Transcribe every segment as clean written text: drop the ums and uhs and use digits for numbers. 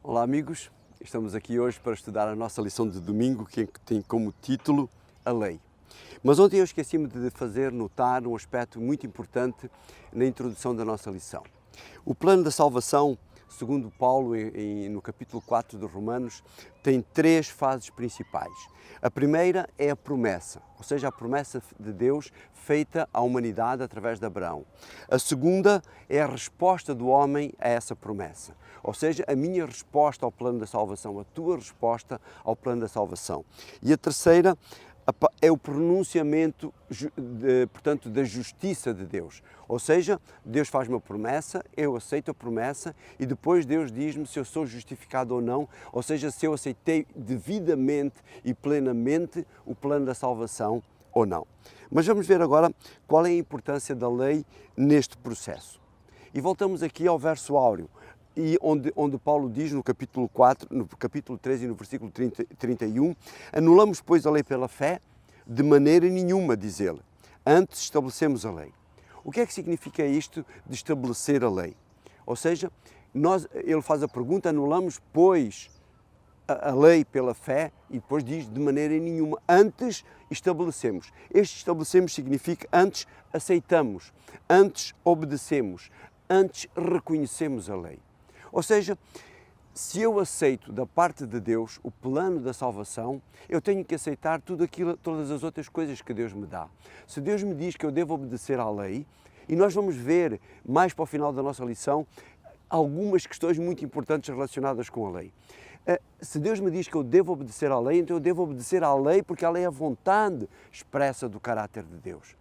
Olá amigos, estamos aqui hoje para estudar a nossa lição de domingo que tem como título a lei. Mas ontem eu esqueci-me de fazer notar um aspecto muito importante na introdução da nossa lição. O plano da salvação, segundo Paulo no capítulo 4 de Romanos, tem três fases principais. A primeira é a promessa, ou seja, a promessa de Deus feita à humanidade através de Abraão. A segunda é a resposta do homem a essa promessa, ou seja, a minha resposta ao plano da salvação, a tua resposta ao plano da salvação. E a terceira é o pronunciamento, portanto, da justiça de Deus. Ou seja, Deus faz uma promessa, eu aceito a promessa e depois Deus diz-me se eu sou justificado ou não, ou seja, se eu aceitei devidamente e plenamente o plano da salvação ou não. Mas vamos ver agora qual é a importância da lei neste processo. E voltamos aqui ao verso áureo, e onde Paulo diz no capítulo 4, no capítulo 3 e no versículo 31, anulamos, pois, a lei pela fé? De maneira nenhuma, diz ele. Antes estabelecemos a lei. O que é que significa isto de estabelecer a lei? Ou seja, ele faz a pergunta, anulamos, pois, a lei pela fé, e depois diz de maneira nenhuma. Antes estabelecemos. Este estabelecemos significa antes aceitamos, antes obedecemos, antes reconhecemos a lei. Ou seja, se eu aceito da parte de Deus o plano da salvação, eu tenho que aceitar todas as outras coisas que Deus me dá. Se Deus me diz que eu devo obedecer à lei, e nós vamos ver mais para o final da nossa lição algumas questões muito importantes relacionadas com a lei. Se Deus me diz que eu devo obedecer à lei, então eu devo obedecer à lei porque a lei é a vontade expressa do caráter de Deus.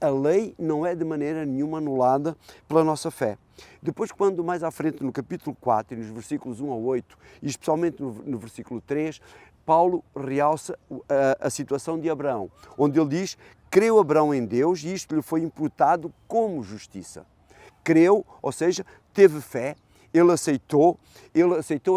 A lei não é de maneira nenhuma anulada pela nossa fé. Depois, quando mais à frente, no capítulo 4, nos versículos 1 a 8, e especialmente no versículo 3, Paulo realça a situação de Abraão, onde ele diz, creu Abraão em Deus e isto lhe foi imputado como justiça. Creu, ou seja, teve fé, ele aceitou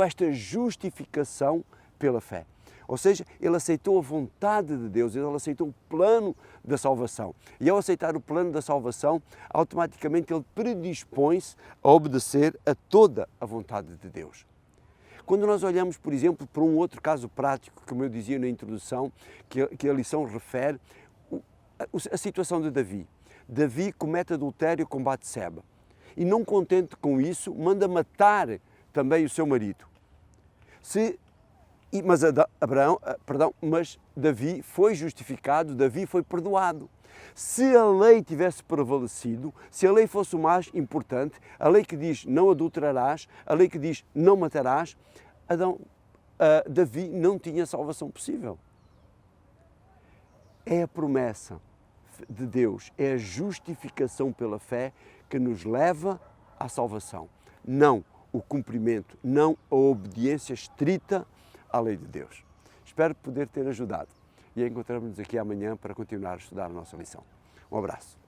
esta justificação pela fé. Ou seja, ele aceitou a vontade de Deus, ele aceitou o plano da salvação. E ao aceitar o plano da salvação, automaticamente ele predispõe-se a obedecer a toda a vontade de Deus. Quando nós olhamos, por exemplo, para um outro caso prático, como eu dizia na introdução, que a lição refere, a situação de Davi. Davi comete adultério com Batseba. E não contente com isso, manda matar também o seu marido. Mas Davi foi justificado, Davi foi perdoado. Se a lei tivesse prevalecido, se a lei fosse o mais importante, a lei que diz não adulterarás, a lei que diz não matarás, Davi não tinha salvação possível. É a promessa de Deus, é a justificação pela fé que nos leva à salvação. Não o cumprimento, não a obediência estrita à lei de Deus. Espero poder ter ajudado e encontramos-nos aqui amanhã para continuar a estudar a nossa lição. Um abraço.